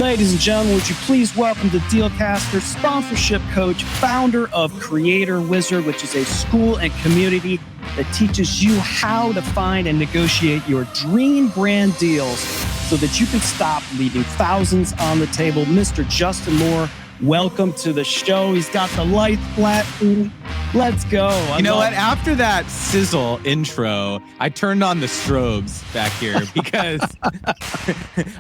Ladies and gentlemen, would you please welcome the Dealcasters sponsorship coach, founder of Creator Wizard, which is a school and community that teaches you how to find and negotiate your dream brand deals so that you can stop leaving thousands on the table. Mr. Justin Moore, welcome to the show. He's got the light flat. Let's go. You know what? After that sizzle intro, I turned on the strobes back here because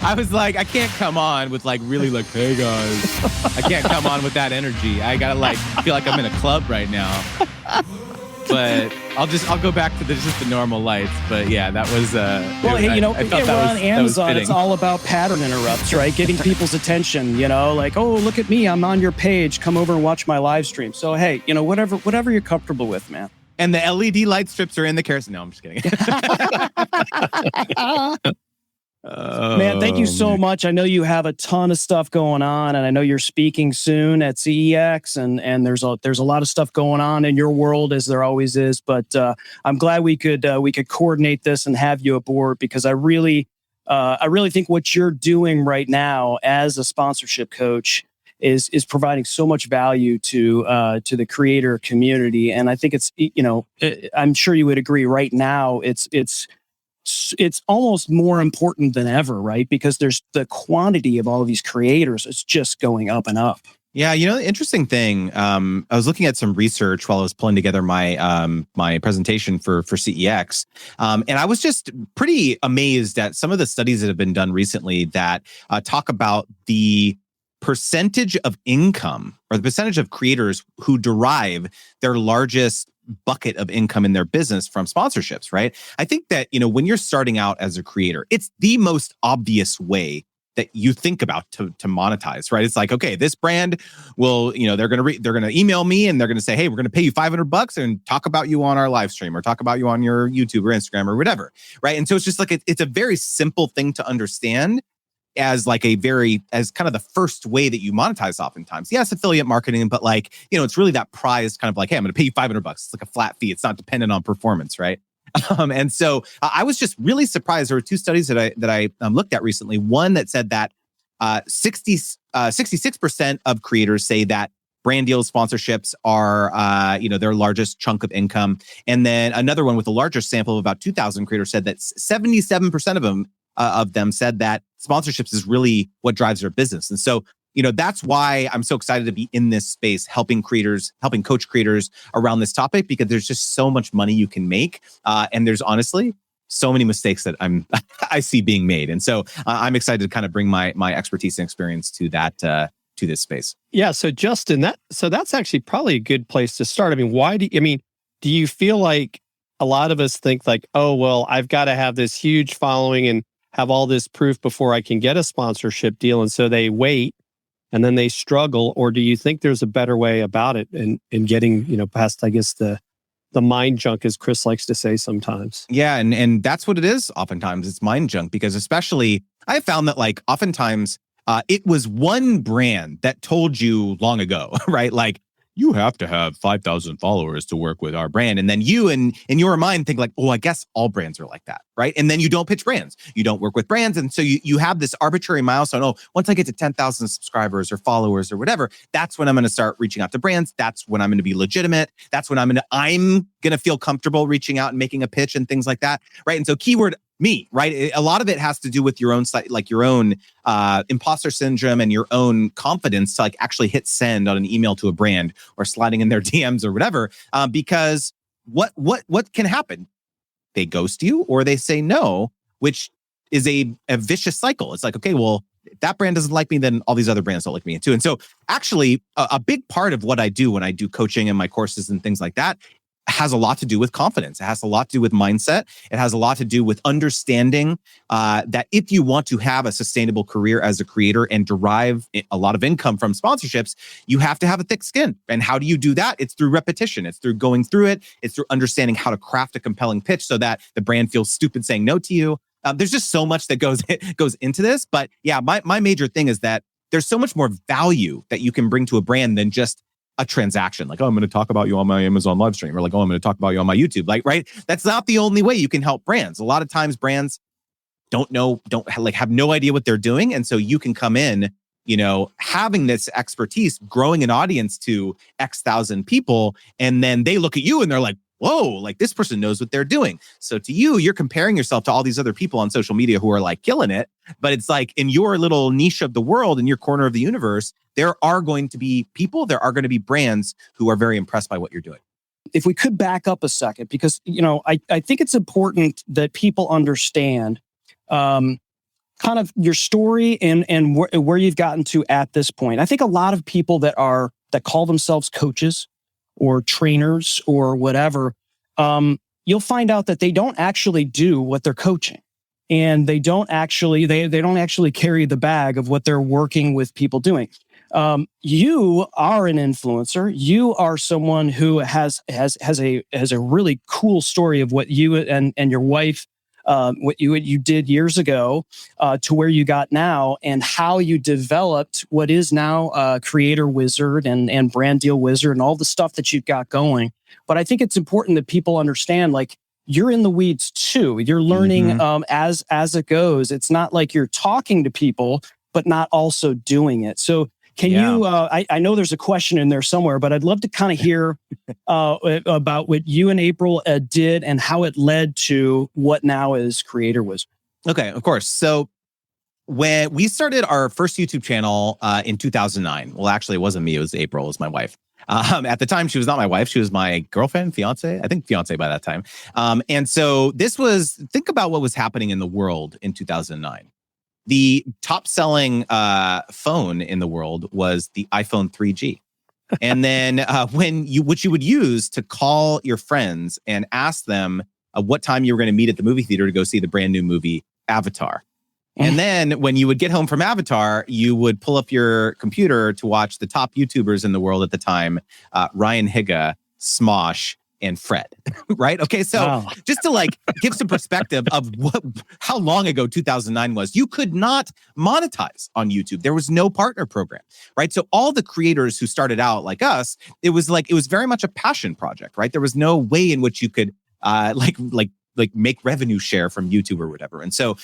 I was like, I can't come on with like really like, hey guys. I can't come on with that energy. I gotta like feel like I'm in a club right now. But I'll go back to just the normal lights. But yeah, that was well, hey, we're on Amazon. It's all about pattern interrupts, right? Getting people's attention, like, oh, look at me, I'm on your page. Come over and watch my live stream. So hey, whatever you're comfortable with, man. And the LED light strips are in the carousel. No, I'm just kidding. Man, thank you so much. I know you have a ton of stuff going on, and I know you're speaking soon at CEX, and there's a lot of stuff going on in your world, as there always is. But I'm glad we could coordinate this and have you aboard, because I really think what you're doing right now as a sponsorship coach is providing so much value to the creator community. And I think it's I'm sure you would agree. Right now, it's almost more important than ever, right? Because there's the quantity of all of these creators. It's just going up and up. Yeah, the interesting thing, I was looking at some research while I was pulling together my my presentation for CEX, and I was just pretty amazed at some of the studies that have been done recently that talk about the percentage of income or the percentage of creators who derive their largest bucket of income in their business from sponsorships, right? I think that, when you're starting out as a creator, it's the most obvious way that you think about to monetize, right? It's like, okay, this brand will, they're going to email me and they're going to say, hey, we're going to pay you $500 and talk about you on our live stream or talk about you on your YouTube or Instagram or whatever, right? And so it's just like, it's a very simple thing to understand as kind of the first way that you monetize oftentimes. Yes, affiliate marketing, but it's really that prize kind of like, hey, I'm going to pay you $500. It's like a flat fee. It's not dependent on performance, right? And so I was just really surprised. There were two studies that I looked at recently. One that said that 66% of creators say that brand deals, sponsorships are, their largest chunk of income. And then another one with a larger sample of about 2,000 creators said that 77% of them said that sponsorships is really what drives their business. And so, that's why I'm so excited to be in this space, helping coach creators around this topic, because there's just so much money you can make. And there's honestly so many mistakes that I see being made. And so I'm excited to kind of bring my expertise and experience to that, to this space. Yeah. So Justin, that's actually probably a good place to start. I mean, do you feel like a lot of us think like, oh, well, I've got to have this huge following and have all this proof before I can get a sponsorship deal, and so they wait and then they struggle? Or do you think there's a better way about it in getting past, I guess, the mind junk, as Chris likes to say sometimes? Yeah, and that's what it is. Oftentimes it's mind junk, because especially I found that oftentimes it was one brand that told you long ago, right? Like, you have to have 5,000 followers to work with our brand. And then you, in your mind, think like, oh, I guess all brands are like that, right? And then you don't pitch brands. You don't work with brands. And so you have this arbitrary milestone. Oh, once I get to 10,000 subscribers or followers or whatever, that's when I'm going to start reaching out to brands. That's when I'm going to be legitimate. That's when I'm going to feel comfortable reaching out and making a pitch and things like that, right? And so keyword me, right? A lot of it has to do with your own your own imposter syndrome and your own confidence to actually hit send on an email to a brand or sliding in their DMs or whatever. Because what can happen? They ghost you or they say no, which is a vicious cycle. It's like, okay, well, if that brand doesn't like me, then all these other brands don't like me too. And so actually a big part of what I do when I do coaching and my courses and things like that has a lot to do with confidence. It has a lot to do with mindset. It has a lot to do with understanding that if you want to have a sustainable career as a creator and derive a lot of income from sponsorships, you have to have a thick skin. And how do you do that? It's through repetition. It's through going through it. It's through understanding how to craft a compelling pitch so that the brand feels stupid saying no to you. There's just so much that goes into this. But yeah, my major thing is that there's so much more value that you can bring to a brand than just a transaction. Like, oh, I'm going to talk about you on my Amazon live stream, or like, oh, I'm going to talk about you on my YouTube. Like, right? That's not the only way you can help brands. A lot of times brands don't have no idea what they're doing. And so you can come in, having this expertise, growing an audience to X thousand people. And then they look at you and they're like, whoa, like this person knows what they're doing. So to you, you're comparing yourself to all these other people on social media who are like killing it. But it's like in your little niche of the world, in your corner of the universe, there are going to be people, there are going to be brands who are very impressed by what you're doing. If we could back up a second, because, I think it's important that people understand kind of your story and where you've gotten to at this point. I think a lot of people that call themselves coaches or trainers or whatever, you'll find out that they don't actually do what they're coaching. And they don't actually carry the bag of what they're working with people doing. You are an influencer. You are someone who has a really cool story of what you and your wife, what you did years ago, to where you got now, and how you developed what is now Creator Wizard and Brand Deal Wizard and all the stuff that you've got going. But I think it's important that people understand, like, you're in the weeds too. You're learning as it goes. It's not like you're talking to people, but not also doing it. So can you, I know there's a question in there somewhere, but I'd love to kind of hear about what you and April did and how it led to what now is Creator Wizard. Okay, of course. So when we started our first YouTube channel in 2009, well, actually, it wasn't me. It was April. It was my wife. At the time, she was not my wife. She was my girlfriend, fiance. I think fiance by that time. And so think about what was happening in the world in 2009. The top selling phone in the world was the iPhone 3G. And then what you would use to call your friends and ask them what time you were going to meet at the movie theater to go see the brand new movie Avatar. And then when you would get home from Avatar, you would pull up your computer to watch the top YouTubers in the world at the time, Ryan Higa, Smosh, and Fred, right? Okay, so just to give some perspective of how long ago 2009 was, you could not monetize on YouTube. There was no partner program, right? So all the creators who started out like us, it was very much a passion project, right? There was no way in which you could make revenue share from YouTube or whatever. And so,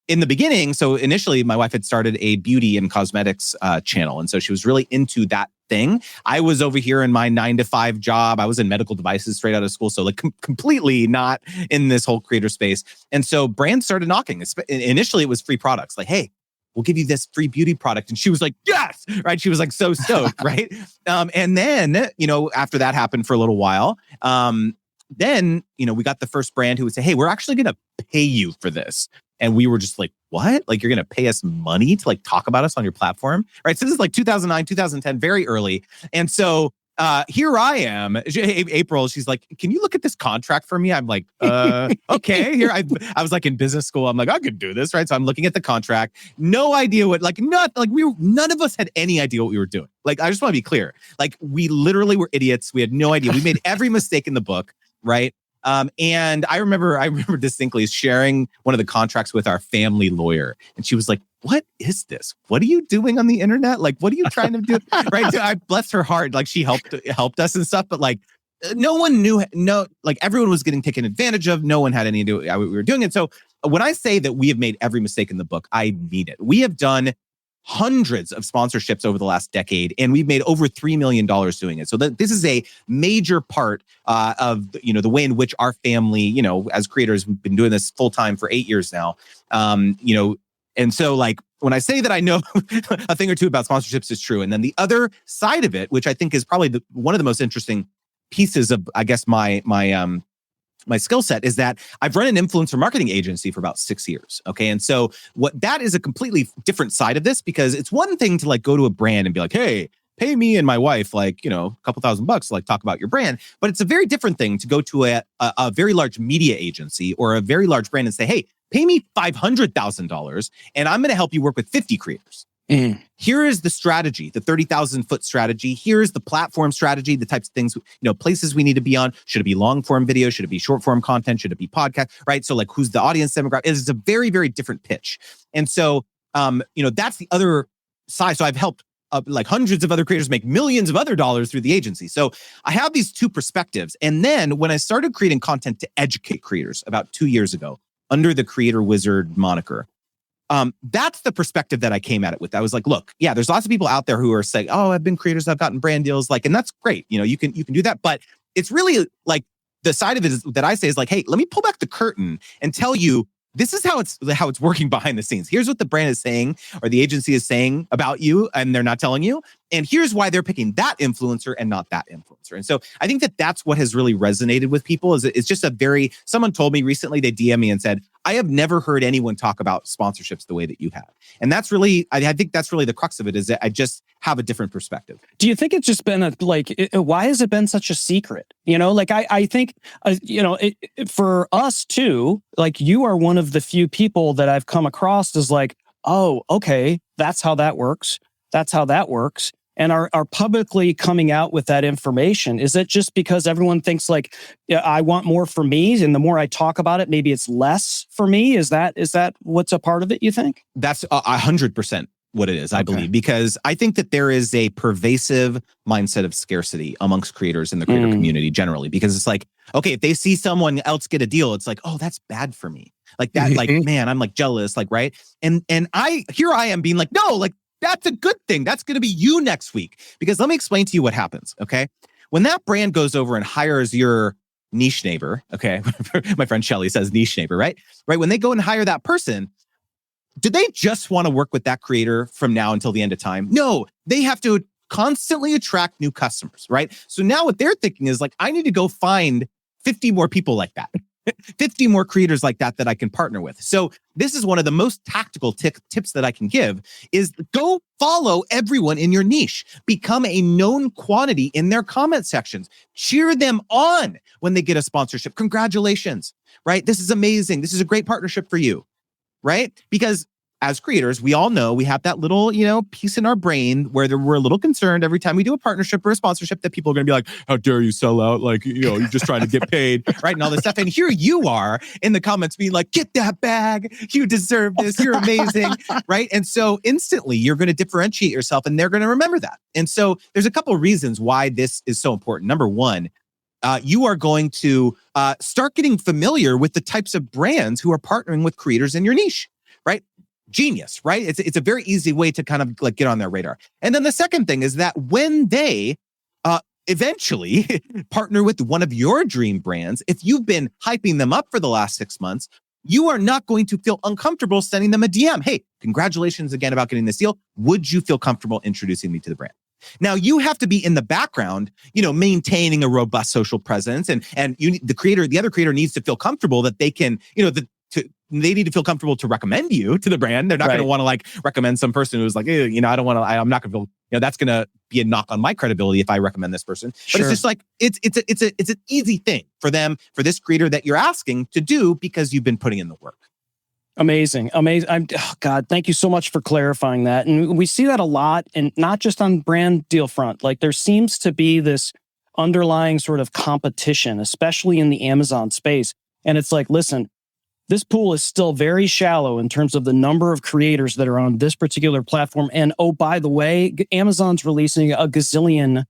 in the beginning, so initially my wife had started a beauty and cosmetics channel. And so she was really into that thing. I was over here in my 9-to-5 job. I was in medical devices straight out of school. So completely not in this whole creator space. And so brands started knocking. Initially, it was free products. Like, hey, we'll give you this free beauty product. And she was like, yes, right? She was like so stoked, right? And then, after that happened for a little while, then, we got the first brand who would say, hey, we're actually going to pay you for this. And we were just like, what? Like, you're going to pay us money to talk about us on your platform? Right. So this is 2009, 2010, very early. And so here I am, April, she's like, can you look at this contract for me? I'm like, okay. Here I was in business school. I'm like, I could do this. Right. So I'm looking at the contract. No idea what, none of us had any idea what we were doing. I just want to be clear. We literally were idiots. We had no idea. We made every mistake in the book. Right. And I remember distinctly sharing one of the contracts with our family lawyer. And she was like, what is this? What are you doing on the internet? What are you trying to do? Right. So I bless her heart. She helped us and stuff. But no one knew, everyone was getting taken advantage of. No one had any idea what we were doing. And so when I say that we have made every mistake in the book, I mean it. We have done hundreds of sponsorships over the last decade, and we've made over $3 million doing it. So this is a major part of the way in which our family, as creators, we've been doing this full time for 8 years now. And so when I say that I know a thing or two about sponsorships, is true. And then the other side of it, which I think is probably one of the most interesting pieces of, I guess, my skill set, is that I've run an influencer marketing agency for about 6 years. Okay. And so that is a completely different side of this, because it's one thing to go to a brand and be like, hey, pay me and my wife a couple $1,000 to talk about your brand. But it's a very different thing to go to a very large media agency or a very large brand and say, hey, pay me $500,000 and I'm going to help you work with 50 creators. Here is the strategy, the 30,000 foot strategy. Here's the platform strategy, the types of things, places we need to be on. Should it be long form video? Should it be short form content? Should it be podcast? Right. So who's the audience demographic? It's a very, very different pitch. And so, that's the other side. So I've helped hundreds of other creators make millions of other dollars through the agency. So I have these two perspectives. And then when I started creating content to educate creators about 2 years ago, under the Creator Wizard moniker. That's the perspective that I came at it with. I was like, look, yeah, there's lots of people out there who are saying, oh, I've been creators, I've gotten brand deals, like, and that's great. You can do that, but it's really like the side of it is that I say is like, hey, let me pull back the curtain and tell you, this is how it's working behind the scenes. Here's what the brand is saying, or the agency is saying about you, and they're not telling you. And here's why they're picking that influencer and not that influencer. And so I think that that's what has really resonated with people. Is it's just someone told me recently, they DM me and said, I have never heard anyone talk about sponsorships the way that you have. And that's really, I think that's really the crux of it, is that I just have a different perspective. Do you think it's just been why has it been such a secret? I think, for us too, like, you are one of the few people that I've come across as like, oh, okay, that's how that works. That's how that works. And are publicly coming out with that information. Is it just because everyone thinks like, yeah, I want more for me, and the more I talk about it, maybe it's less for me? Is that what's a part of it, you think? That's 100% what it is, I believe, because I think that there is a pervasive mindset of scarcity amongst creators in the creator community generally, because it's like, okay, if they see someone else get a deal, it's like, oh, that's bad for me. Like that, like, man, I'm like jealous, like, right? And I am being like, no, like, that's a good thing. That's going to be you next week. Because let me explain to you what happens, okay? When that brand goes over and hires your niche neighbor, okay? My friend Shelly says niche neighbor, right? Right, when they go and hire that person, do they just want to work with that creator from now until the end of time? No, they have to constantly attract new customers, right? So now what they're thinking is like, I need to go find 50 more people like that. 50 more creators like that I can partner with. So this is one of the most tactical tips that I can give, is go follow everyone in your niche. Become a known quantity in their comment sections. Cheer them on when they get a sponsorship. Congratulations, right? This is amazing. This is a great partnership for you, right? Because as creators, we all know we have that little, piece in our brain where we're a little concerned every time we do a partnership or a sponsorship that people are going to be like, how dare you sell out? Like, you're just trying to get paid, right? And all this stuff. And here you are in the comments being like, get that bag. You deserve this. You're amazing, right? And so instantly you're going to differentiate yourself, and they're going to remember that. And so there's a couple of reasons why this is so important. Number one, you are going to start getting familiar with the types of brands who are partnering with creators in your niche, right? Genius, right? It's a very easy way to kind of like get on their radar. And then the second thing is that when they eventually partner with one of your dream brands, if you've been hyping them up for the last 6 months, you are not going to feel uncomfortable sending them a DM. Hey, congratulations again about getting this deal. Would you feel comfortable introducing me to the brand? Now you have to be in the background, maintaining a robust social presence, and the other creator needs to feel comfortable that they can, they need to feel comfortable to recommend you to the brand. They're not going to want to like recommend some person who's like, I don't want to, I'm not going to feel, that's going to be a knock on my credibility if I recommend this person. But it's just like, it's an easy thing for them, for this creator that you're asking to do, because you've been putting in the work. Amazing. God, thank you so much for clarifying that. And we see that a lot, and not just on brand deal front. Like, there seems to be this underlying sort of competition, especially in the Amazon space. And it's like, listen, this pool is still very shallow in terms of the number of creators that are on this particular platform. And oh, by the way, Amazon's releasing a gazillion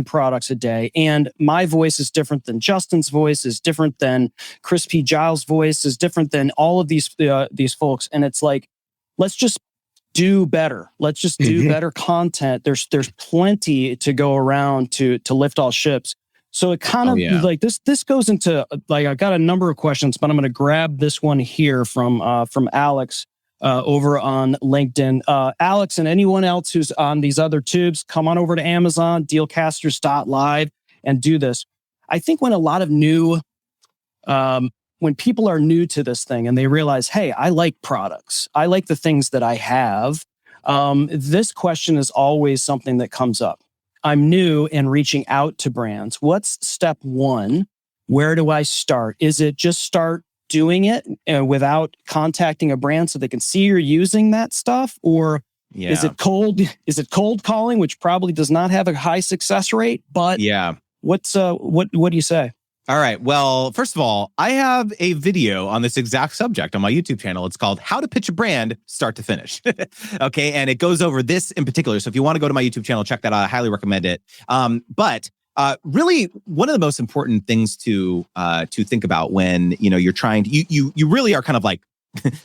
products a day. And my voice is different than Justin's voice, is different than Chris P. Giles' voice, is different than all of these folks. And it's like, let's just do better. Let's just do better content. There's plenty to go around to lift all ships. So it kind of like this goes into like, I've got a number of questions, but I'm going to grab this one here from Alex over on LinkedIn. Alex and anyone else who's on these other tubes, come on over to Amazon, Dealcasters.live, and do this. I think when a lot of when people are new to this thing and they realize, hey, I like products, I like the things that I have, this question is always something that comes up. I'm new and reaching out to brands. What's step one? Where do I start? Is it just start doing it without contacting a brand so they can see you're using that stuff? Or is it cold calling, which probably does not have a high success rate? But what do you say? All right. Well, first of all, I have a video on this exact subject on my YouTube channel. It's called How to Pitch a Brand Start to Finish. Okay. And it goes over this in particular. So if you want to go to my YouTube channel, check that out. I highly recommend it. But really one of the most important things to think about when you're trying to you really are kind of like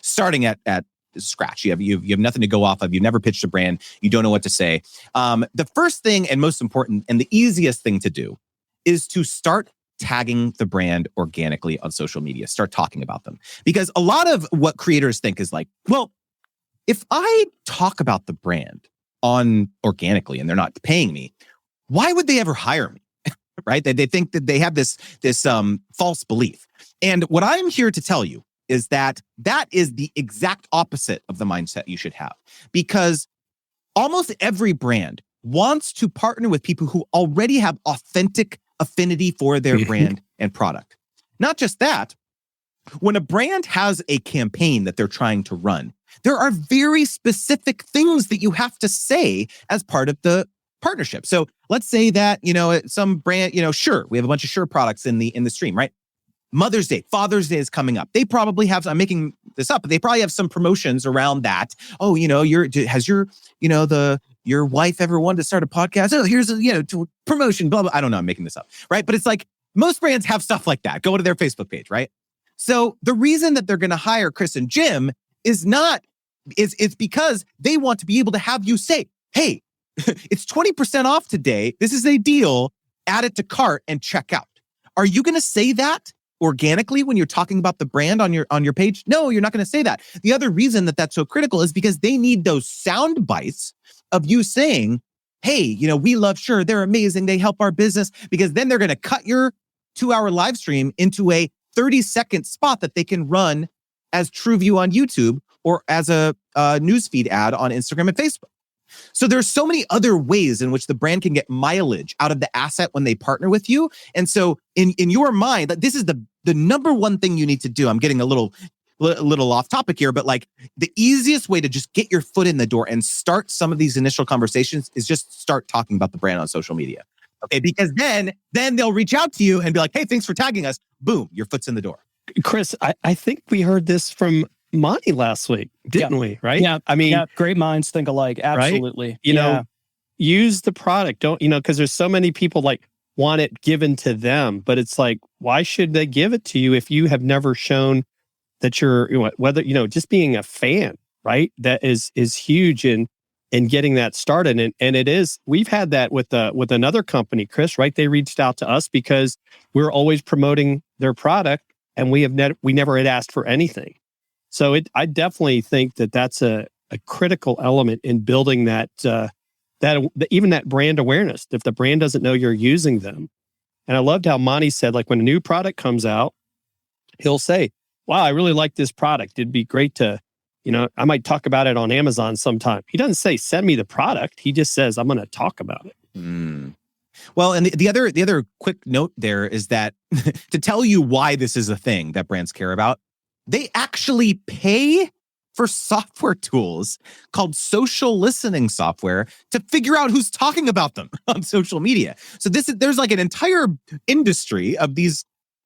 starting at scratch. You have nothing to go off of. You've never pitched a brand. You don't know what to say. The first thing and most important and the easiest thing to do is to start tagging the brand organically on social media. Start talking about them, because a lot of what creators think is like, well, if I talk about the brand on organically and they're not paying me, why would they ever hire me? Right? They think that they have this false belief. And what I'm here to tell you is that is the exact opposite of the mindset you should have, because almost every brand wants to partner with people who already have authentic affinity for their brand and product. Not just that, when a brand has a campaign that they're trying to run, there are very specific things that you have to say as part of the partnership. So let's say that, some brand, Shure, we have a bunch of Shure products in the stream, right? Mother's Day, Father's Day is coming up. They probably have, I'm making this up, but they probably have some promotions around that. Oh, has your wife ever wanted to start a podcast? Oh, here's a, promotion, blah, blah. I don't know. I'm making this up, right? But it's like most brands have stuff like that. Go to their Facebook page, right? So the reason that they're going to hire Chris and Jim is it's because they want to be able to have you say, hey, it's 20% off today. This is a deal. Add it to cart and check out. Are you going to say that organically when you're talking about the brand on your page? No, you're not going to say that. The other reason that that's so critical is because they need those sound bites of you saying, hey, we love Shure. They're amazing. They help our business, because then they're going to cut your 2-hour live stream into a 30-second spot that they can run as TrueView on YouTube or as a newsfeed ad on Instagram and Facebook. So there's so many other ways in which the brand can get mileage out of the asset when they partner with you. And so in your mind, this is the number one thing you need to do. I'm getting a little off topic here, but like the easiest way to just get your foot in the door and start some of these initial conversations is just start talking about the brand on social media. Okay, because then they'll reach out to you and be like, hey, thanks for tagging us. Boom, your foot's in the door. Chris, I think we heard this from Monty last week, didn't we? Right? Yeah. I mean, great minds think alike. Absolutely. Right? Use the product. Don't, because there's so many people like want it given to them, but it's like, why should they give it to you if you have never shown that you're, whether, just being a fan, right? That is huge in getting that started. And it is, we've had that with another company, Chris, right? They reached out to us because we're always promoting their product and we never had asked for anything. So I definitely think that that's a critical element in building that even that brand awareness. If the brand doesn't know you're using them, and I loved how Monty said, like when a new product comes out, he'll say, "Wow, I really like this product. It'd be great to, I might talk about it on Amazon sometime." He doesn't say send me the product. He just says I'm going to talk about it. Mm. Well, and the other quick note there is that to tell you why this is a thing that brands care about, they actually pay for software tools called social listening software to figure out who's talking about them on social media. So there's like an entire industry of these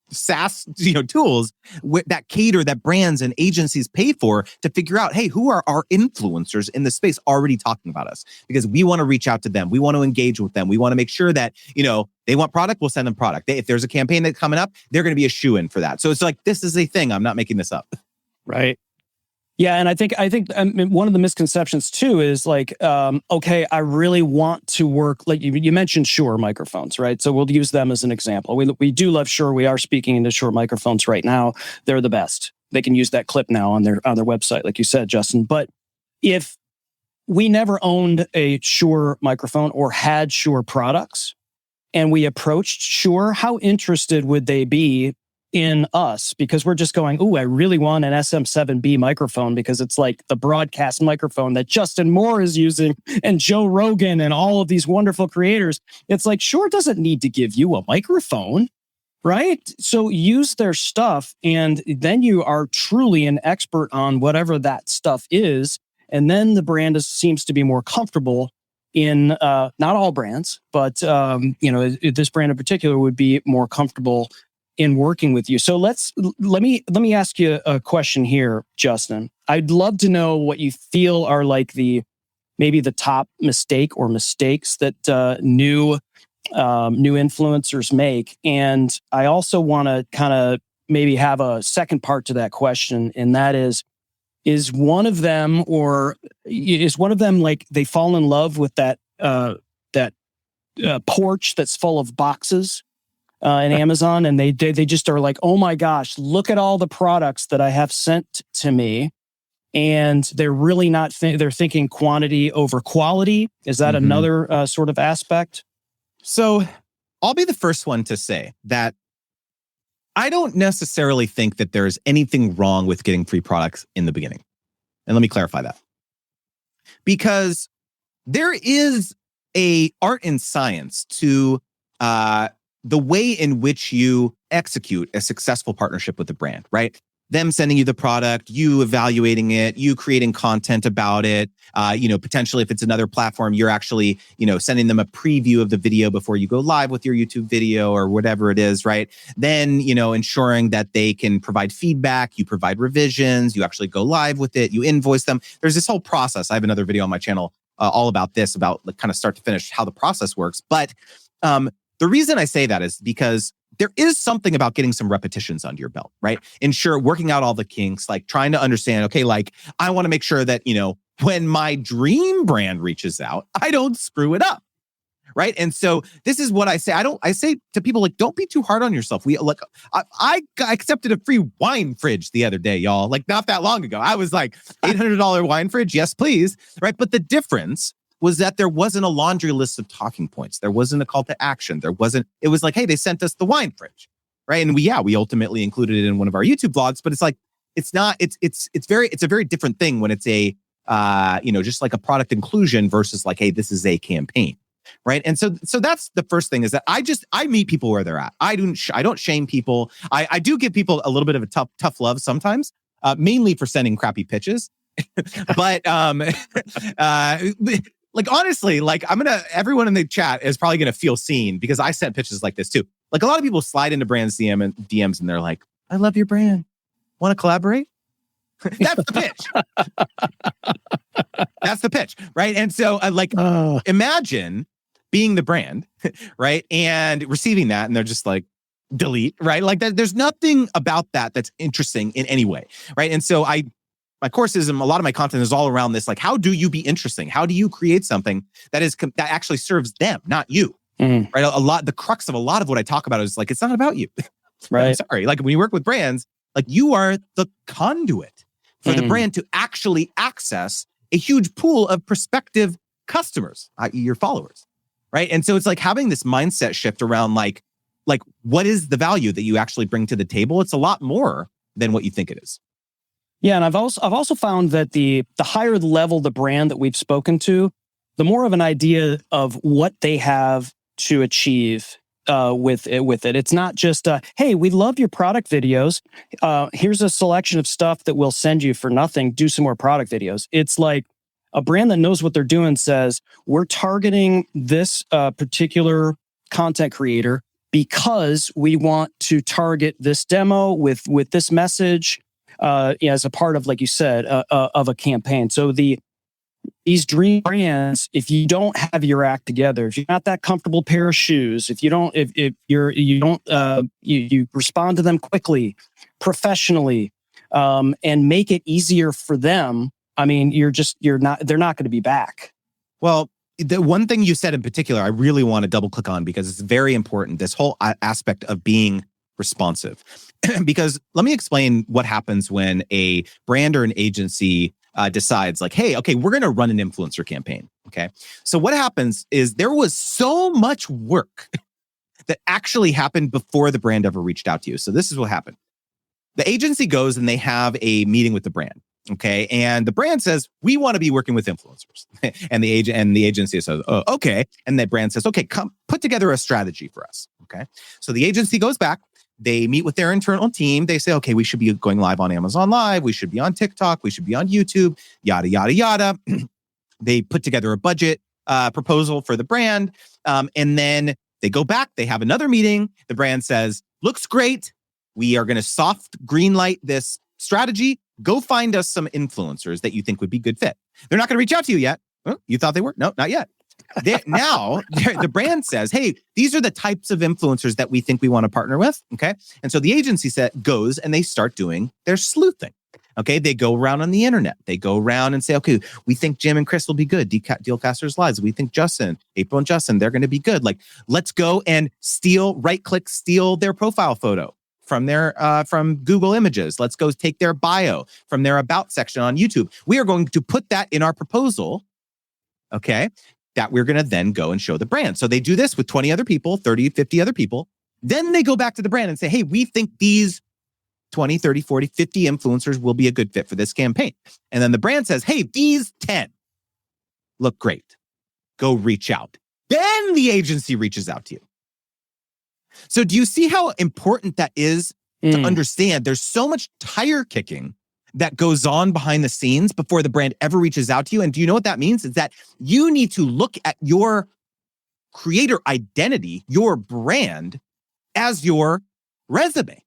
SaaS tools that brands and agencies pay for to figure out, hey, who are our influencers in the space already talking about us? Because we want to reach out to them. We want to engage with them. We want to make sure that, they want product, we'll send them product. If there's a campaign that's coming up, they're going to be a shoo-in for that. So it's like, this is a thing. I'm not making this up. Right. Yeah, and I think one of the misconceptions too is like, okay, I really want to work. Like you mentioned Shure microphones, right? So we'll use them as an example. We do love Shure. We are speaking into Shure microphones right now. They're the best. They can use that clip now on their website, like you said, Justin. But if we never owned a Shure microphone or had Shure products, and we approached Shure, how interested would they be in us? Because we're just going, I really want an SM7B microphone because it's like the broadcast microphone that Justin Moore is using and Joe Rogan and all of these wonderful creators. It's like, Shure doesn't need to give you a microphone, right? So use their stuff and then you are truly an expert on whatever that stuff is. And then the brand seems to be more comfortable in, not all brands, but, this brand in particular would be more comfortable in working with you. So let me ask you a question here, Justin. I'd love to know what you feel are like maybe the top mistake or mistakes that new new influencers make. And I also want to kind of maybe have a second part to that question, and that is one of them like they fall in love with that porch that's full of boxes in Amazon, and they just are like, oh my gosh, look at all the products that I have sent to me, and they're really not they're thinking quantity over quality. Is that another sort of aspect? So I'll be the first one to say that I don't necessarily think that there's anything wrong with getting free products in the beginning. And let me clarify that. Because there is a art and science to the way in which you execute a successful partnership with a brand, right? Them sending you the product, you evaluating it, you creating content about it. Potentially if it's another platform, you're actually, sending them a preview of the video before you go live with your YouTube video or whatever it is, right? Then, ensuring that they can provide feedback, you provide revisions, you actually go live with it, you invoice them. There's this whole process. I have another video on my channel all about this, about like kind of start to finish how the process works. But the reason I say that is because there is something about getting some repetitions under your belt, right? Ensure working out all the kinks, like trying to understand, okay, like I want to make sure that, when my dream brand reaches out, I don't screw it up, right? And so this is what I say. I say to people, like, don't be too hard on yourself. I accepted a free wine fridge the other day, y'all, like not that long ago. I was like, $800 wine fridge. Yes, please. Right. But the difference was that there wasn't a laundry list of talking points. There wasn't a call to action. It was like, hey, they sent us the wine fridge, right? And we ultimately included it in one of our YouTube vlogs, but it's like, it's a very different thing when it's a, just like a product inclusion versus like, hey, this is a campaign, right? And so that's the first thing is that I meet people where they're at. I don't shame people. I do give people a little bit of a tough love sometimes, mainly for sending crappy pitches, but, like, honestly, like everyone in the chat is probably going to feel seen because I sent pitches like this too. Like a lot of people slide into brands DMs and they're like, I love your brand. Want to collaborate? That's the pitch. That's the pitch. Right. And so imagine being the brand, right. And receiving that and they're just like, delete, right. Like that. There's nothing about that that's interesting in any way. Right. And so my courses and a lot of my content is all around this. Like, how do you be interesting? How do you create something that actually serves them, not you? Right. The crux of a lot of what I talk about is like, it's not about you. Right. I'm sorry. Like when you work with brands, like you are the conduit for the brand to actually access a huge pool of prospective customers, i.e. your followers. Right. And so it's like having this mindset shift around like what is the value that you actually bring to the table? It's a lot more than what you think it is. Yeah, and I've also found that the higher level the brand that we've spoken to, the more of an idea of what they have to achieve with it. It's not just hey, we love your product videos. Here's a selection of stuff that we'll send you for nothing. Do some more product videos. It's like a brand that knows what they're doing says, we're targeting this particular content creator because we want to target this demo with this message. As a part of, like you said, of a campaign. So these dream brands, if you don't have your act together, if you're not that comfortable pair of shoes, if you don't, you respond to them quickly, professionally, and make it easier for them. I mean, they're not going to be back. Well, the one thing you said in particular, I really want to double click on because it's very important. This whole aspect of being responsive. Because let me explain what happens when a brand or an agency decides like, hey, okay, we're going to run an influencer campaign. Okay. So what happens is there was so much work that actually happened before the brand ever reached out to you. So this is what happened. The agency goes and they have a meeting with the brand. Okay. And the brand says, we want to be working with influencers. and the agency says, oh, okay. And the brand says, okay, come put together a strategy for us. Okay. So the agency goes back. They meet with their internal team. They say, okay, we should be going live on Amazon Live. We should be on TikTok. We should be on YouTube, yada, yada, yada. They put together a budget proposal for the brand. And then they go back. They have another meeting. The brand says, looks great. We are going to soft green light this strategy. Go find us some influencers that you think would be good fit. They're not going to reach out to you yet. Oh, you thought they were? No, not yet. Now the brand says, hey, these are the types of influencers that we think we want to partner with. Okay. And so the agency goes and they start doing their sleuthing. Okay. They go around on the internet. They go around and say, okay, we think Jim and Chris will be good. Dealcasters Lives. We think April and Justin, they're going to be good. Like, let's go and right-click, steal their profile photo from Google Images. Let's go take their bio from their about section on YouTube. We are going to put that in our proposal. Okay. That we're going to then go and show the brand. So they do this with 20 other people, 30, 50 other people. Then they go back to the brand and say, hey, we think these 20, 30, 40, 50 influencers will be a good fit for this campaign. And then the brand says, hey, these 10 look great. Go reach out. Then the agency reaches out to you. So do you see how important that is to understand? There's so much tire kicking that goes on behind the scenes before the brand ever reaches out to you. And do you know what that means? Is that you need to look at your creator identity, your brand, as your resume.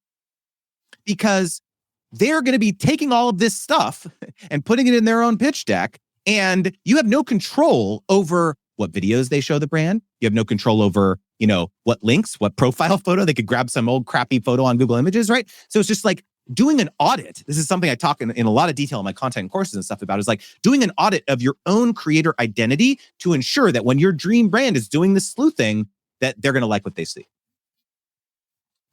Because they're going to be taking all of this stuff and putting it in their own pitch deck. And you have no control over what videos they show the brand. You have no control over, what links, what profile photo. They could grab some old crappy photo on Google Images, right? So it's just like doing an audit. This is something I talk in a lot of detail in my content and courses and stuff about, is like doing an audit of your own creator identity to ensure that when your dream brand is doing this sleuthing, that they're going to like what they see.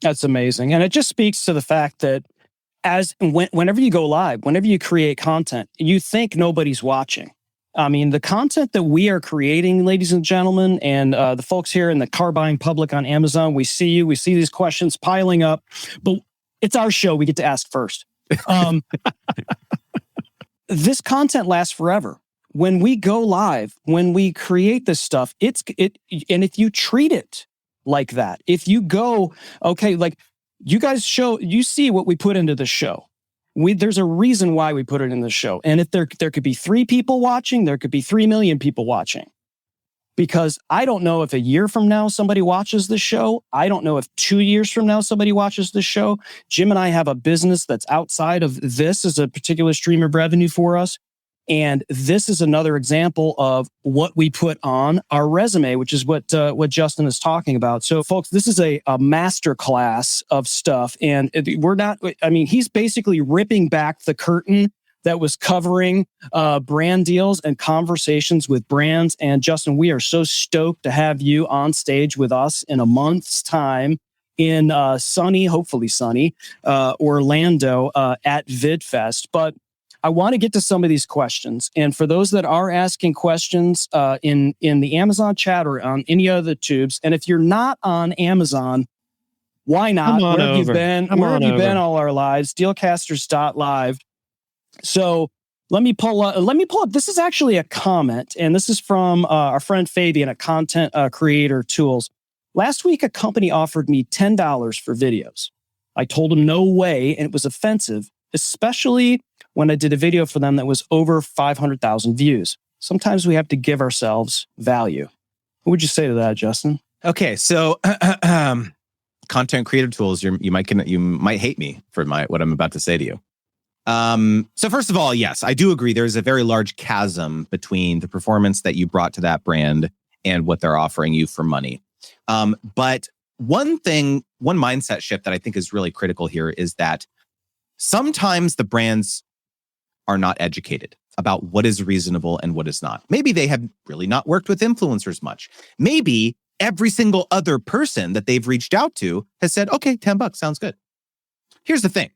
That's amazing. And it just speaks to the fact that whenever you go live, whenever you create content, you think nobody's watching. I mean, the content that we are creating, ladies and gentlemen, and the folks here in the car buying public on Amazon, we see these questions piling up, but it's our show. We get to ask first. This content lasts forever. When we go live, when we create this stuff, and if you treat it like that, if you go, okay, like you guys you see what we put into the show. There's a reason why we put it in the show. And if there could be 3 people watching, there could be 3 million people watching. Because I don't know if a year from now somebody watches the show. I don't know if 2 years from now somebody watches the show. Jim and I have a business that's outside of this as a particular stream of revenue for us. And this is another example of what we put on our resume, which is what Justin is talking about. So, folks, this is a master class of stuff. And he's basically ripping back the curtain that was covering brand deals and conversations with brands. And Justin, we are so stoked to have you on stage with us in a month's time in hopefully sunny, Orlando at VidFest. But I want to get to some of these questions. And for those that are asking questions in the Amazon chat or on any other tubes, and if you're not on Amazon, why not? Where have you been? Where have you been all our lives? Dealcasters.live. So let me pull up. This is actually a comment, and this is from our friend Fabian at Content Creator Tools. Last week, a company offered me $10 for videos. I told them no way, and it was offensive, especially when I did a video for them that was over 500,000 views. Sometimes we have to give ourselves value. What would you say to that, Justin? Okay, so Content Creator Tools, you might hate me for what I'm about to say to you. So first of all, yes, I do agree. There's a very large chasm between the performance that you brought to that brand and what they're offering you for money. But one mindset shift that I think is really critical here is that sometimes the brands are not educated about what is reasonable and what is not. Maybe they have really not worked with influencers much. Maybe every single other person that they've reached out to has said, okay, $10 sounds good. Here's the thing.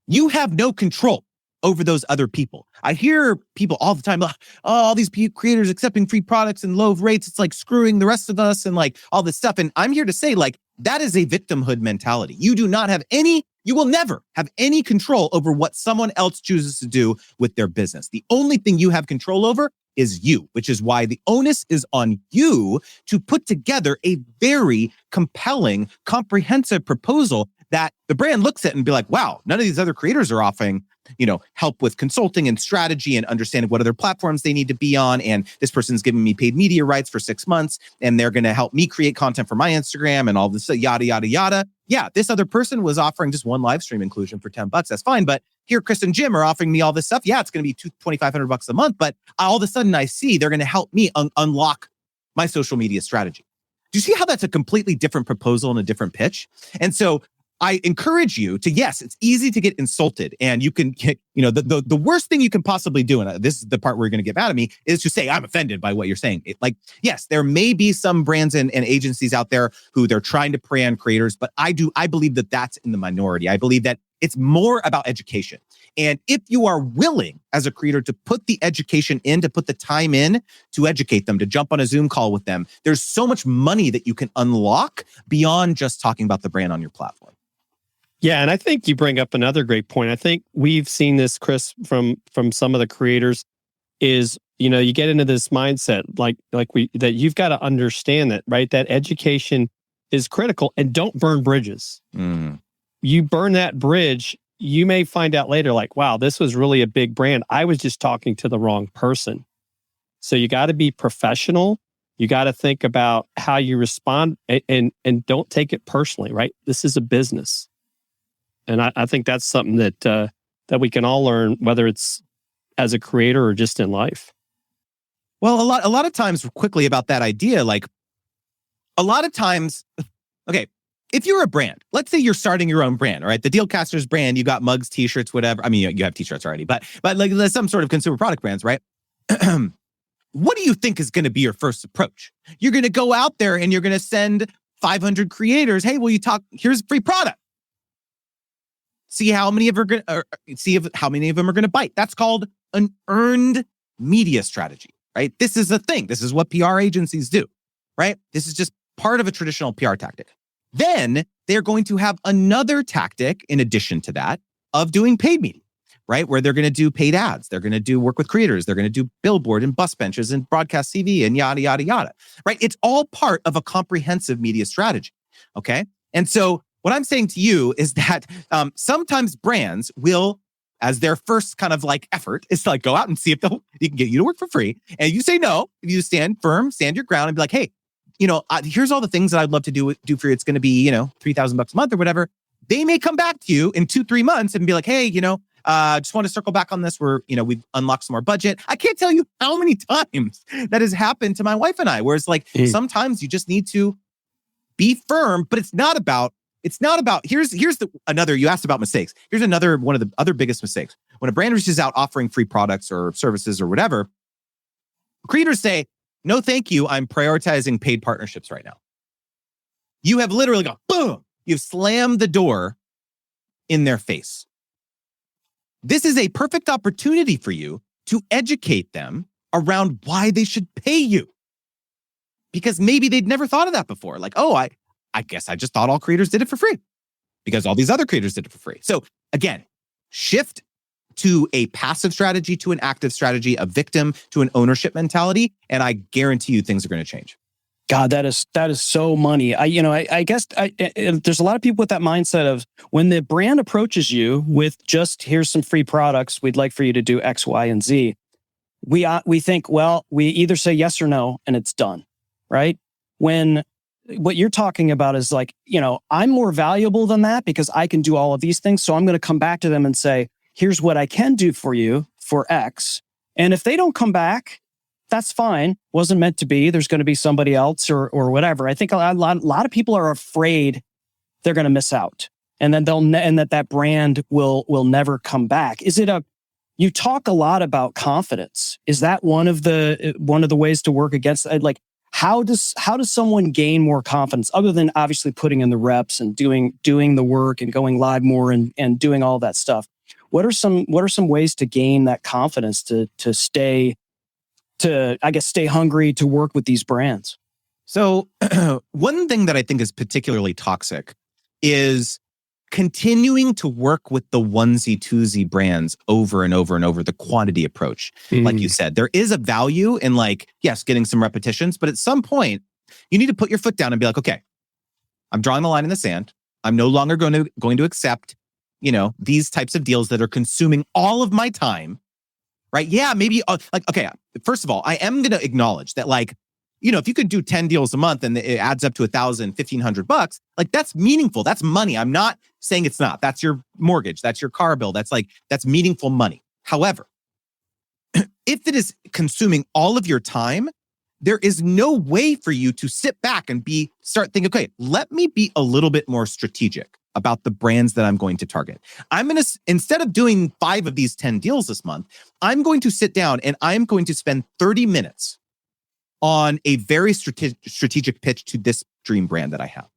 You have no control over those other people. I hear people all the time, all these creators accepting free products and low rates. It's like screwing the rest of us and like all this stuff. And I'm here to say, like, that is a victimhood mentality. You will never have any control over what someone else chooses to do with their business. The only thing you have control over is you, which is why the onus is on you to put together a very compelling, comprehensive proposal that the brand looks at and be like, wow, none of these other creators are offering, help with consulting and strategy and understanding what other platforms they need to be on. And this person's giving me paid media rights for 6 months, and they're going to help me create content for my Instagram and all this yada, yada, yada. Yeah, this other person was offering just one live stream inclusion for $10. That's fine. But here, Chris and Jim are offering me all this stuff. Yeah, it's going to be $2,500 a month. But all of a sudden I see they're going to help me unlock my social media strategy. Do you see how that's a completely different proposal and a different pitch? And so I encourage you to, yes, it's easy to get insulted, and you can get, the worst thing you can possibly do, and this is the part where you're going to get mad at me, is to say, I'm offended by what you're saying. Yes, there may be some brands and agencies out there who they're trying to prey on creators, but I believe that that's in the minority. I believe that it's more about education. And if you are willing as a creator to put the education in, to put the time in to educate them, to jump on a Zoom call with them, there's so much money that you can unlock beyond just talking about the brand on your platform. Yeah, and I think you bring up another great point. I think we've seen this, Chris, from some of the creators, is you get into this mindset that you've got to understand that, right? That education is critical, and don't burn bridges. You burn that bridge, you may find out later, like, wow, this was really a big brand. I was just talking to the wrong person. So you got to be professional. You got to think about how you respond, and don't take it personally, right? This is a business. And I think that's something that we can all learn, whether it's as a creator or just in life. Well, a lot of times, quickly about that idea, like a lot of times, okay, if you're a brand, let's say you're starting your own brand, all right? The Dealcasters brand, you got mugs, t-shirts, whatever. I mean, you have t-shirts already, but like there's some sort of consumer product brands, right? What do you think is going to be your first approach? You're going to go out there and you're going to send 500 creators. Hey, will you talk? Here's a free product. See how many of them are going to bite. That's called an earned media strategy, right? This is a thing. This is what PR agencies do, right? This is just part of a traditional PR tactic. Then they're going to have another tactic in addition to that of doing paid media, right? Where they're going to do paid ads. They're going to do work with creators. They're going to do billboard and bus benches and broadcast TV and yada, yada, yada, right? It's all part of a comprehensive media strategy, okay? And so what I'm saying to you is that sometimes brands will, as their first kind of like effort, is to like go out and see if you can get you to work for free. And you say no, you stand firm, stand your ground, and be like, hey, here's all the things that I'd love to do for you. It's going to be, $3,000 a month or whatever. They may come back to you in 2-3 months and be like, hey, just want to circle back on this. We've unlocked some more budget. I can't tell you how many times that has happened to my wife and I, where it's like, sometimes you just need to be firm, but it's not about, here's another, you asked about mistakes. Here's another one of the other biggest mistakes. When a brand reaches out offering free products or services or whatever, creators say, no, thank you. I'm prioritizing paid partnerships right now. You have literally gone, boom, you've slammed the door in their face. This is a perfect opportunity for you to educate them around why they should pay you. Because maybe they'd never thought of that before. Like, oh, I guess I just thought all creators did it for free because all these other creators did it for free. So again, shift to a passive strategy, to an active strategy, a victim to an ownership mentality, and I guarantee you things are going to change. God, that is so money. I guess there's a lot of people with that mindset of when the brand approaches you with just here's some free products, we'd like for you to do X, Y, and Z. We think, well, we either say yes or no, and it's done, right? When what you're talking about is like, I'm more valuable than that because I can do all of these things. So I'm going to come back to them and say, here's what I can do for you for X. And if they don't come back, that's fine. Wasn't meant to be. There's going to be somebody else or whatever. I think a lot of people are afraid they're going to miss out, and then that brand will never come back. You talk a lot about confidence. Is that one of the ways to work against it? Like, how does someone gain more confidence other than obviously putting in the reps and doing the work and going live more and doing all that stuff? What are some ways to gain that confidence to stay hungry to work with these brands? So one thing that I think is particularly toxic is continuing to work with the onesie twosie brands over and over and over, the quantity approach. Like you said, there is a value in yes, getting some repetitions, but at some point you need to put your foot down and be like, okay, I'm drawing the line in the sand. I'm no longer going to accept, these types of deals that are consuming all of my time, right? Yeah, maybe okay, first of all, I am going to acknowledge that if you could do 10 deals a month and it adds up to $1,000, $1,500, that's meaningful. That's money. I'm not saying it's not. That's your mortgage. That's your car bill. That's meaningful money. However, if it is consuming all of your time, there is no way for you to sit back and start thinking, okay, let me be a little bit more strategic about the brands that I'm going to target. I'm going to, instead of doing 5 of these 10 deals this month, I'm going to sit down and I'm going to spend 30 minutes on a very strategic pitch to this dream brand that I have,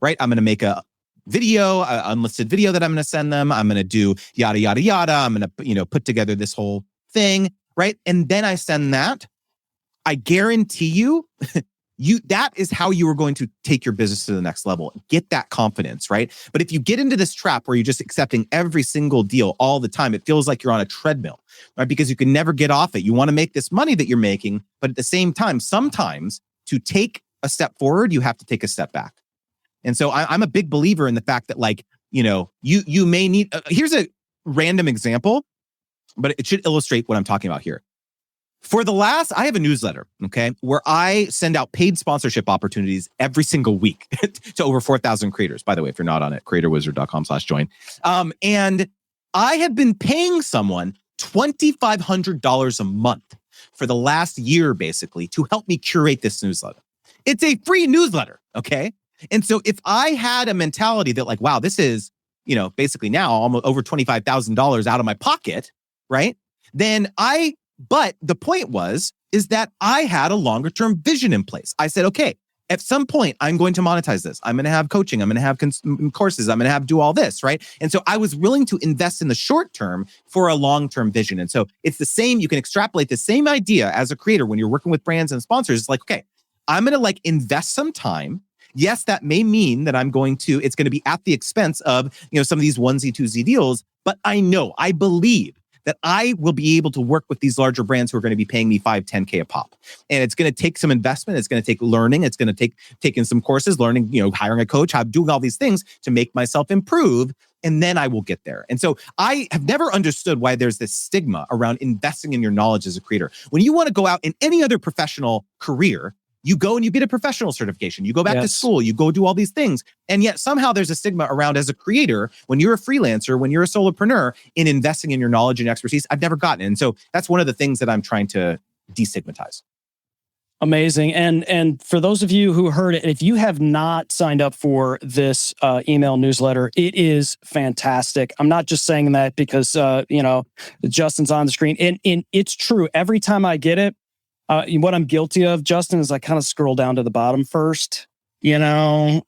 right? I'm going to make a video, an unlisted video that I'm going to send them. I'm going to do yada, yada, yada. I'm going to, put together this whole thing, right? And then I send that. I guarantee you, that is how you are going to take your business to the next level. Get that confidence, right? But if you get into this trap where you're just accepting every single deal all the time, it feels like you're on a treadmill, right? Because you can never get off it. You want to make this money that you're making, but at the same time, sometimes to take a step forward, you have to take a step back. And so I'm a big believer in the fact that you may need, here's a random example, but it should illustrate what I'm talking about here. I have a newsletter, okay, where I send out paid sponsorship opportunities every single week to over 4,000 creators. By the way, if you're not on it, creatorwizard.com/join. And I have been paying someone $2,500 a month for the last year, basically, to help me curate this newsletter. It's a free newsletter, okay? And so if I had a mentality that wow, this is, basically now almost over $25,000 out of my pocket, right? But the point is that I had a longer term vision in place. I said, okay, at some point, I'm going to monetize this. I'm going to have coaching. I'm going to have courses. I'm going to have do all this, right? And so I was willing to invest in the short term for a long-term vision. And so it's the same. You can extrapolate the same idea as a creator when you're working with brands and sponsors. It's like, okay, I'm going to invest some time. Yes, that may mean that it's going to be at the expense of, some of these onesie, twosie deals. But I believe that I will be able to work with these larger brands who are going to be paying me $5, $10K a pop. And it's going to take some investment. It's going to take learning. It's going to take taking some courses, learning, hiring a coach, doing all these things to make myself improve. And then I will get there. And so I have never understood why there's this stigma around investing in your knowledge as a creator. When you want to go out in any other professional career, you go and you get a professional certification. You go back to school. You go do all these things. And yet somehow there's a stigma around as a creator, when you're a freelancer, when you're a solopreneur, in investing in your knowledge and expertise. I've never gotten it. And so that's one of the things that I'm trying to destigmatize. Amazing. And for those of you who heard it, if you have not signed up for this email newsletter, it is fantastic. I'm not just saying that because, Justin's on the screen. And it's true. Every time I get it, what I'm guilty of, Justin, is I kind of scroll down to the bottom first, because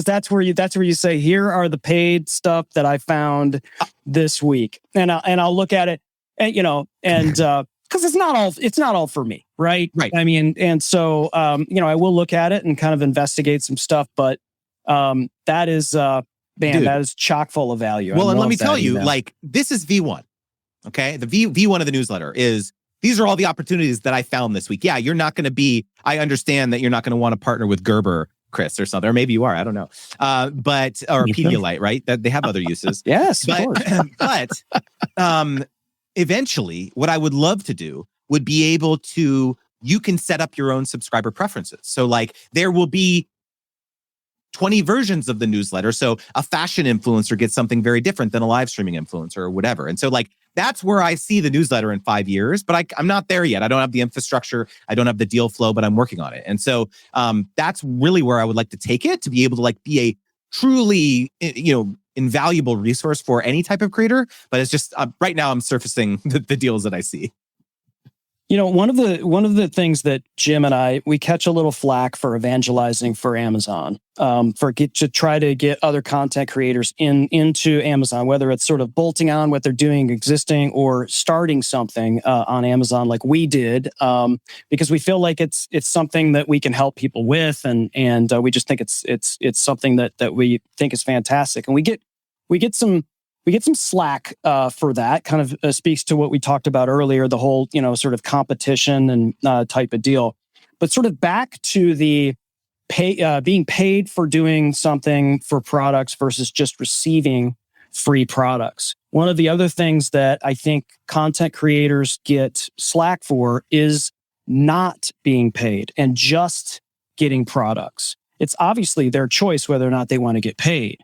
that's where you say, here are the paid stuff that I found this week, and I'll look at it, and because it's not all for me, right? Right. I mean, and so I will look at it and kind of investigate some stuff, but that is that is chock full of value. Well, and let me tell you, this is V1, okay? The V1 of the newsletter is. These are all the opportunities that I found this week. Yeah, you're not going to be, I understand that you're not going to want to partner with Gerber, Chris, or something, or maybe you are, I don't know. Or Pedialyte, right? That they have other uses. Yes, of course. But eventually, what I would love to do would be able to, you can set up your own subscriber preferences. So there will be 20 versions of the newsletter. So a fashion influencer gets something very different than a live streaming influencer or whatever. And so that's where I see the newsletter in 5 years, but I'm not there yet. I don't have the infrastructure. I don't have the deal flow, but I'm working on it. And so that's really where I would like to take it, to be able to be a truly, invaluable resource for any type of creator. But it's just right now I'm surfacing the deals that I see. One of the things that Jim and we catch a little flack for evangelizing for Amazon, to try to get other content creators into Amazon, whether it's sort of bolting on what they're doing existing or starting something on Amazon like we did, because we feel like it's something that we can help people with, and we just think it's something that we think is fantastic, and we get some slack for that. Kind of speaks to what we talked about earlier, the whole, sort of competition and type of deal. But sort of back to the being paid for doing something for products versus just receiving free products. One of the other things that I think content creators get slack for is not being paid and just getting products. It's obviously their choice whether or not they want to get paid.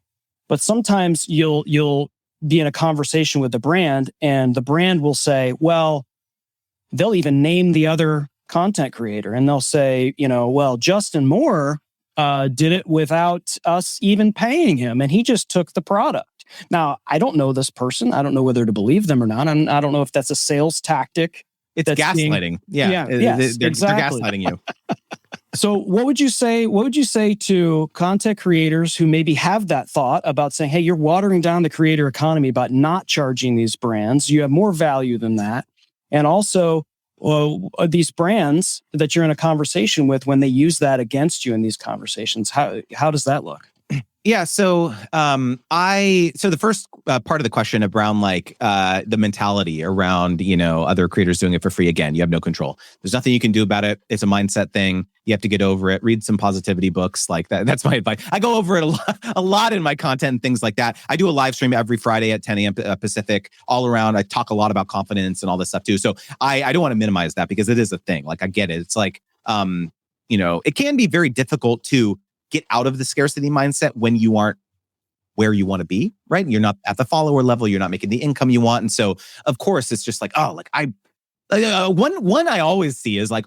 But sometimes you'll be in a conversation with the brand, and the brand will say, well, they'll even name the other content creator, and they'll say, well, Justin Moore did it without us even paying him, and he just took the product. Now, I don't know this person. I don't know whether to believe them or not. I don't know if that's a sales tactic. It's gaslighting. They're gaslighting you. So what would you say? What would you say to content creators who maybe have that thought about saying, hey, you're watering down the creator economy about not charging these brands. You have more value than that. And also these brands that you're in a conversation with, when they use that against you in these conversations, how does that look? Yeah. So the first part of the question around like the mentality around, other creators doing it for free. Again, you have no control. There's nothing you can do about it. It's a mindset thing. You have to get over it. Read some positivity books like that. That's my advice. I go over it a lot in my content and things like that. I do a live stream every Friday at 10 a.m. Pacific all around. I talk a lot about confidence and all this stuff too. So I don't want to minimize that because it is a thing. Like I get it. It's like, it can be very difficult to get out of the scarcity mindset when you aren't where you want to be, right? You're not at the follower level. You're not making the income you want. And so, of course, it's just like, one I always see is like,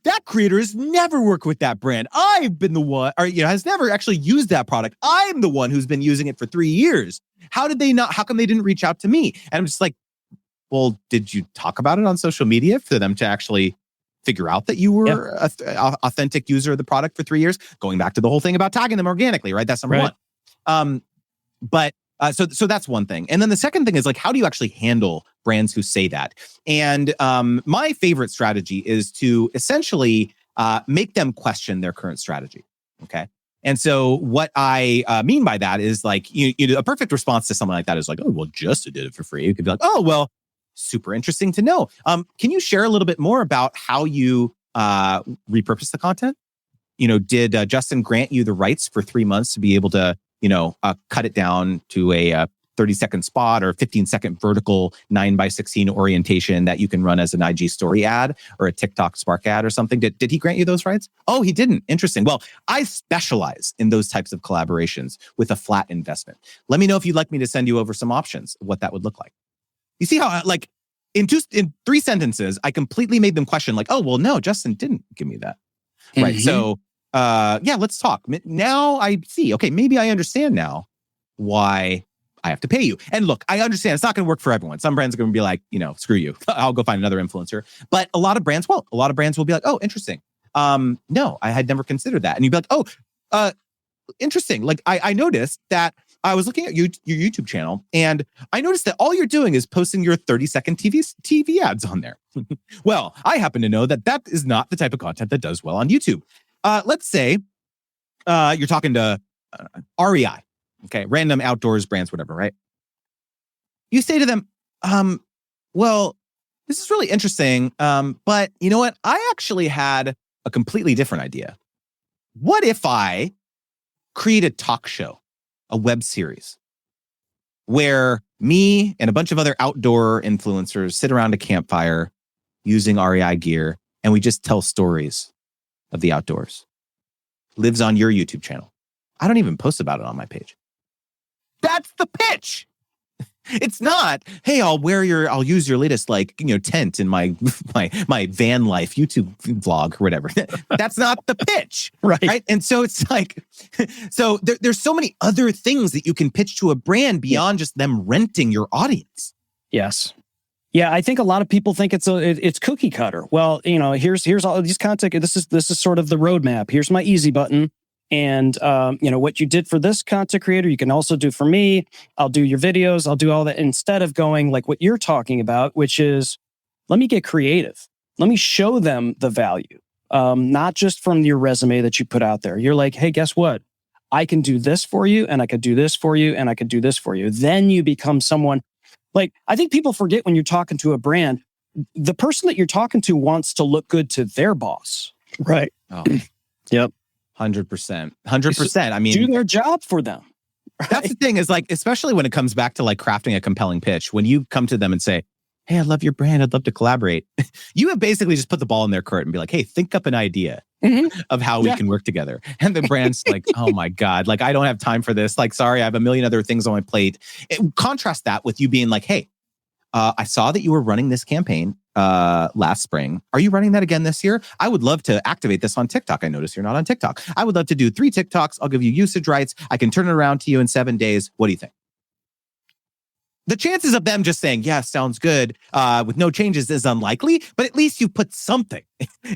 that creator has never worked with that brand. I've been the one, or, has never actually used that product. I'm the one who's been using it for 3 years. How come they didn't reach out to me? And I'm just like, well, did you talk about it on social media for them to actually figure out that you were an authentic user of the product for 3 years? Going back to the whole thing about tagging them organically, right? That's number one. So that's one thing. And then the second thing is like, how do you actually handle brands who say that? And my favorite strategy is to essentially make them question their current strategy. Okay. And so what I mean by that is like, a perfect response to someone like that is like, oh, well, Justin did it for free. You could be like, oh, well, super interesting to know. Can you share a little bit more about how you repurpose the content? Did Justin grant you the rights for 3 months to be able to, cut it down to a 30-second spot or 15-second vertical 9:16 orientation that you can run as an IG story ad or a TikTok Spark ad or something? Did he grant you those rights? Oh, he didn't. Interesting. Well, I specialize in those types of collaborations with a flat investment. Let me know if you'd like me to send you over some options of what that would look like. You see how, like, in 3 sentences, I completely made them question, like, oh, well, no, Justin didn't give me that. Mm-hmm. Right. So, let's talk. Now I see, okay, maybe I understand now why I have to pay you. And look, I understand it's not going to work for everyone. Some brands are going to be like, screw you. I'll go find another influencer. But a lot of brands won't. A lot of brands will be like, oh, interesting. No, I had never considered that. And you'd be like, oh, interesting. Like, I noticed that I was looking at your YouTube channel, and I noticed that all you're doing is posting your 30-second TV ads on there. Well, I happen to know that is not the type of content that does well on YouTube. Let's say you're talking to REI, okay, random outdoors brands, whatever, right? You say to them, well, this is really interesting, but you know what? I actually had a completely different idea. What if I create a talk show, a web series, where me and a bunch of other outdoor influencers sit around a campfire using REI gear, and we just tell stories of the outdoors. Lives on your YouTube channel. I don't even post about it on my page. That's the pitch. It's not, hey, I'll use your latest tent in my van life YouTube vlog or whatever. That's not the pitch. Right. And so it's like, so there's so many other things that you can pitch to a brand beyond just them renting your audience. Yes. Yeah, I think a lot of people think it's cookie cutter. Well, here's all these content. This is sort of the roadmap. Here's my easy button. And, what you did for this content creator, you can also do for me. I'll do your videos. I'll do all that, instead of going like what you're talking about, which is, let me get creative. Let me show them the value, not just from your resume that you put out there. You're like, hey, guess what? I can do this for you, and I could do this for you, and I could do this for you. Then you become someone. Like, I think people forget when you're talking to a brand, the person that you're talking to wants to look good to their boss. Right. Oh. Yep. 100%. 100%. I mean, do their job for them. Right? That's the thing is, like, especially when it comes back to like crafting a compelling pitch, when you come to them and say, hey, I love your brand, I'd love to collaborate. You have basically just put the ball in their court and be like, hey, think up an idea of how we can work together. And the brand's like, oh my God, like, I don't have time for this. Like, sorry, I have a million other things on my plate. Contrast that with you being like, hey, I saw that you were running this campaign last spring. Are you running that again this year? I would love to activate this on TikTok. I notice you're not on TikTok. I would love to do 3 TikToks. I'll give you usage rights. I can turn it around to you in 7 days. What do you think? The chances of them just saying, yeah, sounds good, with no changes is unlikely, but at least you put something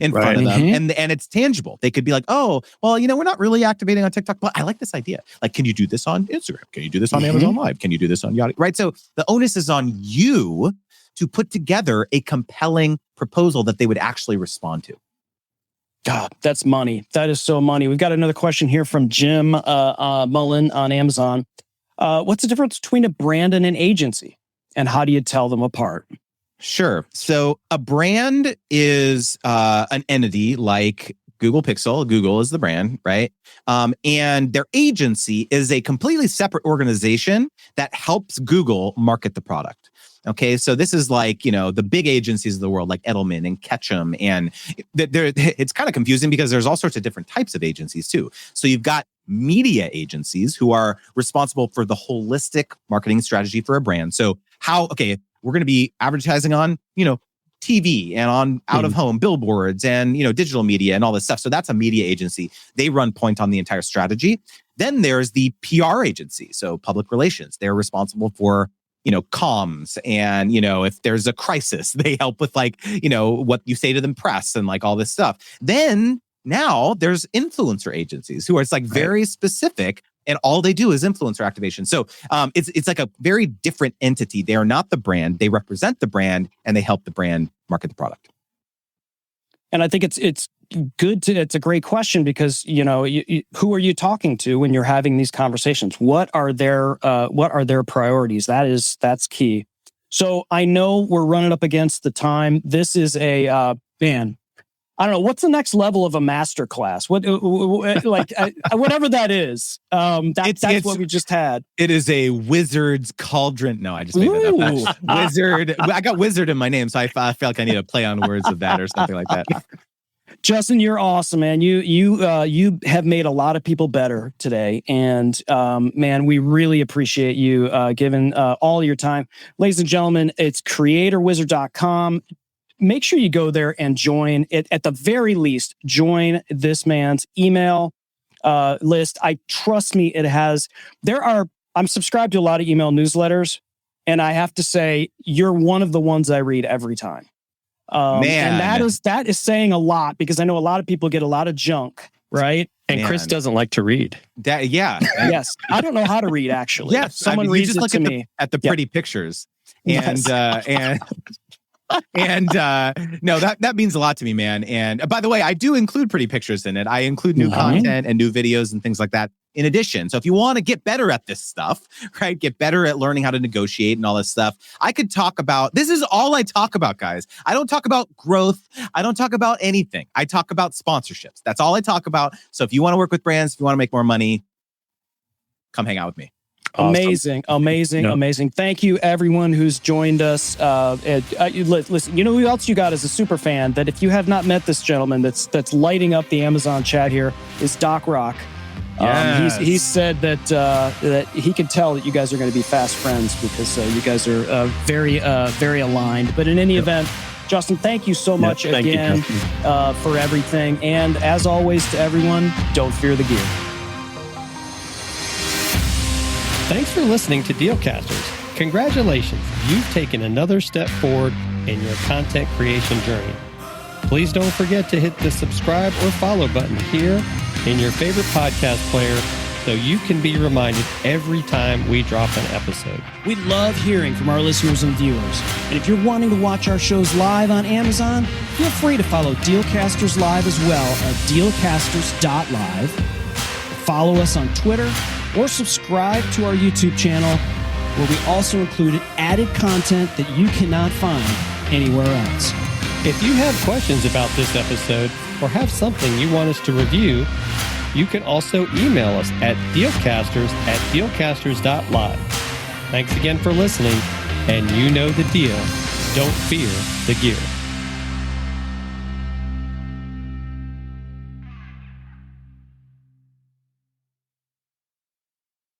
in front of them and it's tangible. They could be like, oh, well, we're not really activating on TikTok, but I like this idea. Like, can you do this on Instagram? Can you do this on Amazon Live? Can you do this on Yachty? Right? So the onus is on you to put together a compelling proposal that they would actually respond to. God, that's money. That is so money. We've got another question here from Jim Mullen on Amazon. What's the difference between a brand and an agency? And how do you tell them apart? Sure. So a brand is an entity like Google Pixel. Google is the brand, right? And their agency is a completely separate organization that helps Google market the product. Okay, so this is like, the big agencies of the world, like Edelman and Ketchum. And it's kind of confusing because there's all sorts of different types of agencies too. So you've got media agencies who are responsible for the holistic marketing strategy for a brand. So we're going to be advertising on, TV and on out of home billboards and, digital media and all this stuff. So that's a media agency. They run point on the entire strategy. Then there's the PR agency. So public relations. They're responsible for comms and, if there's a crisis, they help with what you say to the press and all this stuff. Then now there's influencer agencies who are very specific and all they do is influencer activation. So it's like a very different entity. They are not the brand. They represent the brand and they help the brand market the product. And I think it's good it's a great question because, who are you talking to when you're having these conversations? What are their priorities? That's key. So I know we're running up against the time. This is a, I don't know. What's the next level of a master class? Whatever that is. That's what we just had. It is a wizard's cauldron. No, I just made that up. Wizard. I got wizard in my name, so I feel like I need to play on words of that or something like that. Justin, you're awesome, man. You have made a lot of people better today, and man, we really appreciate you giving all your time, ladies and gentlemen. It's creatorwizard.com. Make sure you go there and join it. At the very least, join this man's email list. Trust me, I'm subscribed to a lot of email newsletters, and I have to say, you're one of the ones I read every time. And that is saying a lot because I know a lot of people get a lot of junk, right? And Chris doesn't like to read. Yes. I don't know how to read, actually. Yes. Someone reads it to me. At the pretty pictures. And, no, that means a lot to me, man. And by the way, I do include pretty pictures in it. I include new content and new videos and things like that in addition. So if you want to get better at this stuff, right, get better at learning how to negotiate and all this stuff, I could talk about, this is all I talk about, guys. I don't talk about growth. I don't talk about anything. I talk about sponsorships. That's all I talk about. So if you want to work with brands, if you want to make more money, come hang out with me. Awesome. Amazing. Thank you, everyone who's joined us. Listen, you know who else you got as a super fan that if you have not met this gentleman that's lighting up the Amazon chat here is Doc Rock. Yes. He said that he can tell that you guys are going to be fast friends because you guys are very aligned. But in any event, Justin, thank you so much again for everything. And as always, to everyone, don't fear the gear. Thanks for listening to Dealcasters. Congratulations, you've taken another step forward in your content creation journey. Please don't forget to hit the subscribe or follow button here in your favorite podcast player so you can be reminded every time we drop an episode. We love hearing from our listeners and viewers. And if you're wanting to watch our shows live on Amazon, feel free to follow Dealcasters Live as well at dealcasters.live. Follow us on Twitter or subscribe to our YouTube channel, where we also included added content that you cannot find anywhere else. If you have questions about this episode or have something you want us to review, you can also email us at dealcasters@dealcasters.live. Thanks again for listening, and you know the deal. Don't fear the gear.